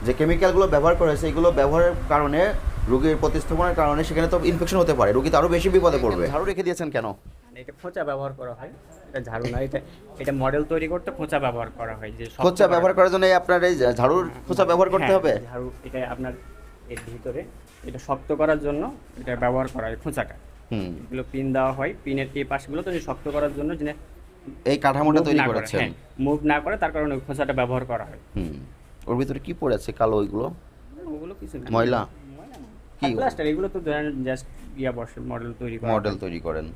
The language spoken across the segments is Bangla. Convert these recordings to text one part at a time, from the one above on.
যে কেমিক্যালগুলো ব্যবহার করা হয়েছে এগুলো ব্যবহারের কারণে রোগীর প্রতিস্থাপনের কারণে সেখানে তো ইনফেকশন হতে পারে, রোগী তো আরও বেশি বিপদে পড়বে। ঝাড়ু রেখে দিয়েছেন কেন? এটা খোঁচা ব্যবহার করা হয়, এটা ঝাড়ু না, এটা মডেল তৈরি করতে খোঁচা ব্যবহার করা হয়। যে শক্ত খোঁচা ব্যবহার করার জন্য আপনার এই ঝাড়ুর খোঁচা ব্যবহার করতে হ্যাঁ, হবে? ঝাড়ু এটা আপনার এর ভিতরে এটা শক্ত করার জন্য এটা ব্যবহার করা হয় খোঁচাটা। হুম, এগুলো পিন দেওয়া হয়, পিনের এই পাশগুলো তো শক্ত করার জন্য যে এই কাঠামোটা তৈরি হ্যাঁ, করেছেন। মুভ না করে তার কারণে ওই খোঁচাটা ব্যবহার করা হয়। হুম, ওর ভিতরে কি পড়ে আছে কালো ওইগুলো? ওগুলো কিছু না, ময়লা? কি? প্লাস্টার, এগুলো তো জাস্ট বসে মডেল তৈরি করা, মডেল তৈরি করেন?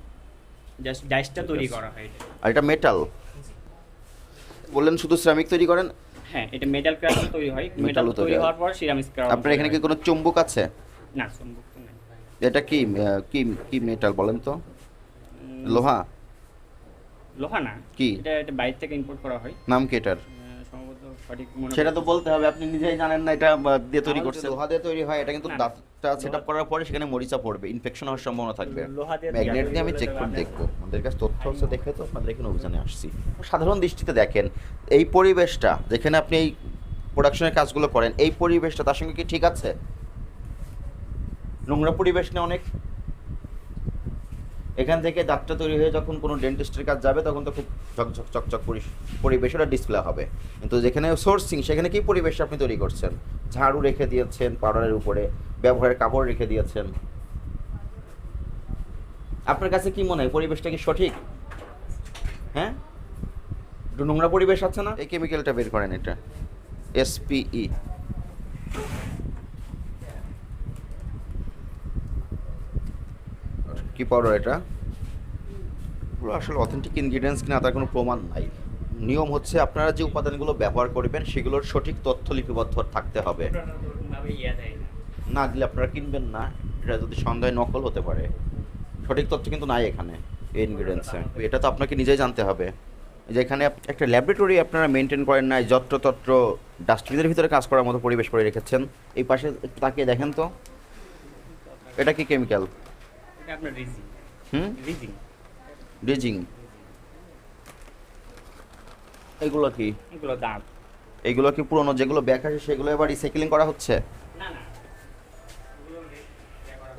জাস্ট ডাইসটা তৈরি করা হয় এটা। আর এটা মেটাল বললেন, শুধু সিরামিক তৈরি করেন? হ্যাঁ, এটা মেটাল ক্রাশ তৈরি হয়, Metal মেটাল তৈরি তৈরি হয়। হওয়ার পর সিরামিক ক্রাশ। আপনার এখানে কি কোনো চুম্বক আছে? না, চুম্বক তো নাই। এটা কি কি কি মেটাল বলেন তো? লোহা? লোহা না, কি? এটা বাইরে থেকে ইম্পোর্ট করা হয়। নাম কি এটার? সম্ভবত সঠিক মনে সেটা তো বলতে হবে, আপনি নিজেই জানেন না এটা দিয়ে তৈরি আমার করছে। তো- লোহা দিয়ে তৈরি হয় এটা, কিন্তু না, না। দাঁতটা সেটআপ করার পরে সেখানে মরিচা পড়বে, ইনফেকশন হওয়ার সম্ভাবনা থাকবে। লোহা দিয়ে ম্যাগনেট তৈরি দিয়ে আমি করলে চেক তো করে আপনি- দেখবো, আমাদের কাছে তথ্য হচ্ছে দেখে তো আপনাদের এখানে অভিযানে আসছি। সাধারণ দৃষ্টিতে দেখেন এই পরিবেশটা যেখানে আপনি এই প্রোডাকশনের কাজগুলো করেন, এই পরিবেশটা তার সঙ্গে কি ঠিক আছে? নোংরা পরিবেশ না অনেক? এখান থেকে দাঁতটা তৈরি হয়ে যখন কোনো ডেন্টিস্টের কাজ যাবে তখন তো খুব ঝকঝক চকচক পরিবেশ ওটা ডিসপ্লে হবে, কিন্তু যেখানে সোর্সিং সেখানে কি পরিবেশ আপনি তৈরি করছেন? ঝাড়ু রেখে দিয়েছেন পাউডারের উপরে, ব্যবহারের কাপড় রেখে দিয়েছেন। আপনার কাছে কি মনে হয় পরিবেশটা কি সঠিক? হ্যাঁ, একটু নোংরা পরিবেশ আছে না? এই কেমিক্যালটা বের করেন, এটা এসপিই। কি পাউডার এটা? এগুলো আসলে অথেন্টিক ইনগ্রিডিয়েন্টস কিনা তার কোনো প্রমাণ নাই। নিয়ম হচ্ছে আপনারা যে উপাদানগুলো ব্যবহার করবেন সেগুলোর সঠিক তথ্য লিপিবদ্ধ থাকতে হবে। ভাবে ইয়া দেয় না। না দিলে আপনারা কিনবেন না, এটা যদি সন্দেহে নকল হতে পারে। সঠিক তথ্য কিন্তু নাই এখানে এই ইনগ্রিডিয়েন্টসে, এটা তো আপনাকে নিজেই জানতে হবে। যে এখানে একটা ল্যাবরেটরি আপনারা মেনটেন করেন না, যত্রতত্র ডাস্টবিনের ভিতরে কাজ করার মতো পরিবেশ করে রেখেছেন। এই পাশে একটু তাকিয়ে দেখেন তো, এটা কি কেমিক্যাল? এটা আপনার রিজিং। হুম, রিজিং। ড্রেজিং। এগুলো কি? এগুলো দাঁত। এগুলো কি পুরনো যেগুলো ব্যাক আসে সেগুলো এবার রিসাইক্লিং করা হচ্ছে? না না,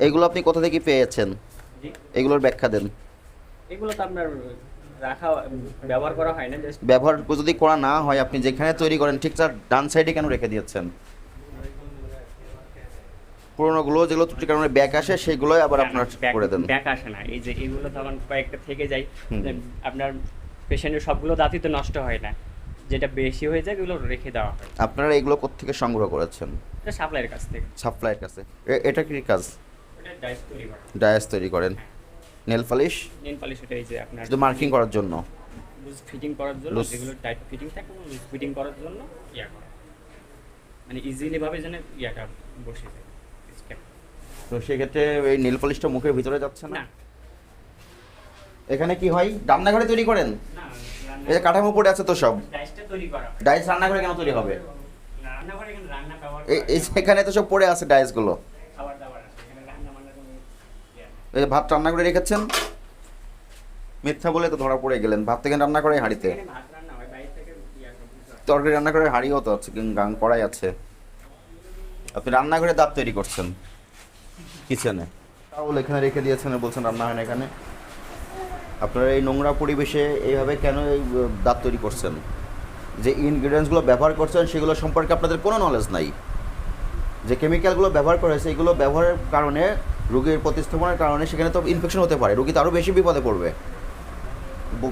এগুলো আপনি কোথা থেকে পেয়েছেন? জি, এগুলোর ব্যাখ্যা দেন। এগুলো তো আপনার রাখা ব্যবহার করা হয় না, জাস্ট ব্যবহার যদি করা না হয় আপনি যেখানে তৈরি করেন ঠিক তার ডান সাইডে কেন রেখে দিয়েছেন? পুরোনোগুলো যেগুলো ত্রুটির কারণে ব্যাক আসে সেগুলোই আবার আপনার করে দেন। ব্যাক আসে না, এই যে এগুলো তখন কয়েকটা থেকে যায়। হুম। যে আপনার পেশেন্টের সবগুলো দাঁতই তো নষ্ট হয় না, যেটা বেশি হয়ে যায় এগুলো রেখে দেওয়া হয়। আপনারা এগুলো কোত্থেকে সংগ্রহ করেছেন? এটা সাপ্লাইয়ের কাছ থেকে। সাপ্লাইয়ের কাছে। এটা কি কাজ? এটা ডাইস তৈরি করা। ডায়াস তৈরি করেন? Nail polish? নেল পালিশ, এটা এই যে আপনার শুধু মার্কিং করার জন্য? লুজ ফিটিং করার জন্য, Loose- যেগুলো টাইট ফিটিং থাকে লুজ ফিটিং করার জন্য ইয়া করা, মানে ইজিলি ভাবে যেন ইয়াটা বসে যায় স্টেপ। তো সেক্ষেত্রে এই নেল পালিশটা মুখের ভিতরে যাচ্ছে না? না এখানে কি হয়, রান্নাঘরে তৈরি করেন? না, এই যে কাঠামো পড়ে আছে তো সব, ডাইসটা তৈরি করা হয়। ডাইস রান্নাঘরে কেন তৈরি হবে? রান্নাঘরে এখানে রান্না ব্যবহার এই এখানে তো সব পড়ে আছে ডাইসগুলো। খাবার দাবার আছে, এখানে রান্না বান্না কোনো ইয়া নেই। এই যে ভাত রান্না করে রেখেছেন, মিথ্যা বলে তো ধরা পড়ে গেলেন। ভাত থেকে রান্না করে হাঁড়িতে, এখানে ভাত রান্না হয়, বাইরে থেকে ইয়া করে। তরকারি রান্না করে হাঁড়িও তো আছে, গাং কড়াই আছে। আপনি রান্নাঘরে দাঁত তৈরি করছেন কিচেনে, তাহলে এখানে রেখে দিয়েছেন আর বলছেন রান্না হয় না এখানে। আপনারা এই নোংরা পরিবেশে এইভাবে কেন এই দাঁত তৈরি করছেন? যে ইনগ্রিডিয়েন্টসগুলো ব্যবহার করছেন সেগুলো সম্পর্কে আপনাদের কোনো নলেজ নাই। যে কেমিক্যালগুলো ব্যবহার করা হয়েছে এগুলো ব্যবহারের কারণে রোগীর প্রতিস্থাপনের কারণে সেখানে তো ইনফেকশন হতে পারে, রোগী তো আরও বেশি বিপদে পড়বে।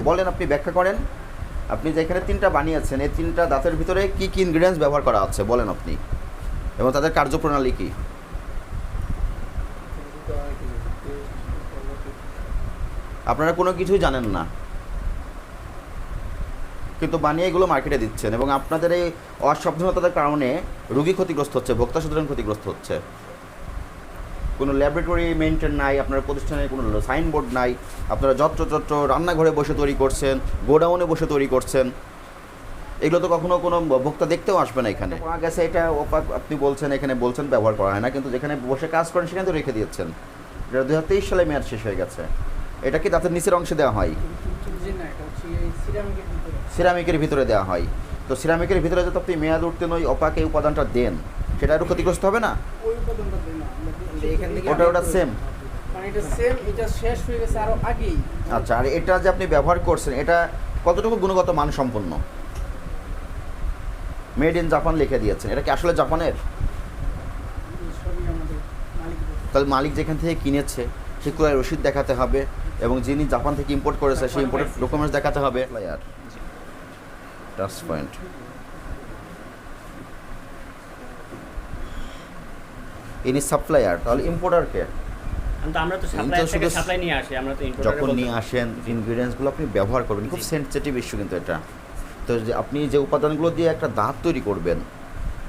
বলেন, আপনি ব্যাখ্যা করেন। আপনি যেখানে 3টা বানিয়েছেন এই 3টা দাঁতের ভিতরে কি কি ইনগ্রিডিয়েন্টস ব্যবহার করা আছে বলেন আপনি, এবং তাদের কার্যপ্রণালী কি? আপনারা কোনো কিছুই জানেন না, কিন্তু বানিয়ে এগুলো মার্কেটে দিচ্ছেন, এবং আপনাদের এই অসাবধানতার কারণে রোগী ক্ষতিগ্রস্ত হচ্ছে, ভোক্তা সাধারণ ক্ষতিগ্রস্ত হচ্ছে। কোনো ল্যাবরেটরি মেনটেন নাই, আপনার প্রতিষ্ঠানের কোনো সাইনবোর্ড নাই, আপনারা যত্রতত্র রান্নাঘরে বসে তৈরি করছেন, গোডাউনে বসে তৈরি করছেন। এগুলো তো কখনো কোনো ভোক্তা দেখতেও আসবে না। এখানে পাওয়া গেছে এটা আপনি বলছেন, এখানে বলছেন ব্যবহার করা হয় না, কিন্তু যেখানে বসে কাজ করেন সেখানে তো রেখে দিয়েছেন। এটা 2023 সালে মেয়াদ শেষ হয়ে গেছে। এটা কি দাঁতের নিচের অংশে দেওয়া হয়? সিরামিকের ভিতরে দেওয়া হয়। তো সিরামিকের ভিতরে যত আপনি মেয়াদ উত্তীর্ণ ওই অপাক এই উপাদানটা দেন, সেটা আরও ক্ষতিগ্রস্ত হবে না? ওই উপাদানটা দেয় না, আমরা এখান থেকে ওটা সেম। মানে এটা সেম, এটা শেষ হয়ে গেছে আরো আগেই। আচ্ছা, আর এটা যে আপনি ব্যবহার করছেন এটা কতটুকু গুণগত মান সম্পন্ন? মেড ইন জাপান লিখে দিয়েছেন, এটা কি আসলে জাপানের? সবই আমাদের মালিক বলে। তাহলে মালিক যেখান থেকে কিনেছে সে ক্রয় রসিদ দেখাতে হবে, এবং যিনি জাপান থেকে ইম্পোর্ট করেছে সেই ইম্পোর্টের ডকুমেন্টস দেখাতে হবে। আর টাচ পয়েন্ট ইনি সাপ্লায়ার, তাহলে ইম্পোর্টারকে কিন্তু আমরা তো কিন্তু সাপ্লাই থেকে শুধু সাপ্লাই নিয়ে আসি, আমরা তো যখন নিয়ে আসেন ইনগ্রিডিয়েন্টসগুলো আপনি ব্যবহার করবেন, খুব সেনসিটিভ ইস্যু কিন্তু এটা। তো যে আপনি যে উপাদানগুলো দিয়ে একটা দাঁত তৈরি করবেন,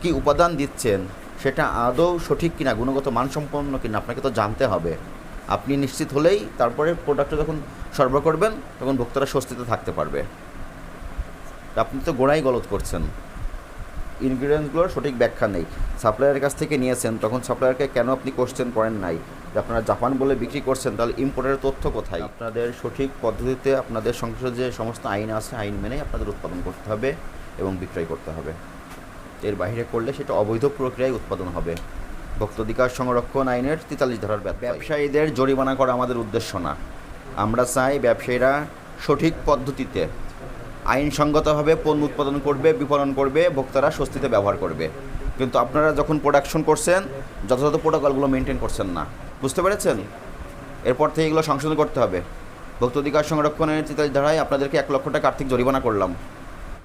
কি উপাদান দিচ্ছেন সেটা আদৌ সঠিক কিনা, গুণগত মানসম্পন্ন কিনা আপনাকে তো জানতে হবে। আপনি নিশ্চিত হলেই তারপরে প্রোডাক্টটা যখন সরবরাহ করবেন তখন ভোক্তারা স্বস্তিতে থাকতে পারবে। আপনি তো গোড়াই গলত করছেন, ইনগ্রিডিয়েন্টসগুলোর সঠিক ব্যাখ্যা নেই। সাপ্লায়ারের কাছ থেকে নিয়েছেন, তখন সাপ্লায়ারকে কেন আপনি কোশ্চেন করেন নাই যে আপনারা জাপান বলে বিক্রি করছেন, তাহলে ইম্পোর্টের তথ্য কোথায়? আপনাদের সঠিক পদ্ধতিতে আপনাদের সংশ্লিষ্ট যে সমস্ত আইন আছে আইন মেনেই আপনাদের উৎপাদন করতে হবে এবং বিক্রয় করতে হবে। এর বাইরে করলে সেটা অবৈধ প্রক্রিয়ায় উৎপাদন হবে। ভোক্তাধিকার সংরক্ষণ আইনের 43 ধারার ব্যবসায়ীদের জরিমানা করা আমাদের উদ্দেশ্য না। আমরা চাই ব্যবসায়ীরা সঠিক পদ্ধতিতে আইনসঙ্গতভাবে পণ্য উৎপাদন করবে, বিপণন করবে, ভোক্তারা স্বস্তিতে ব্যবহার করবে। কিন্তু আপনারা যখন প্রোডাকশন করছেন যথাযথ প্রোটোকলগুলো মেনটেন করছেন না, বুঝতে পেরেছেন? এরপর থেকে এগুলো সংশোধন করতে হবে। ভোক্তাধিকার সংরক্ষণের 43 ধারায় আপনাদেরকে 1 লক্ষ টাকা আর্থিক জরিমানা করলাম।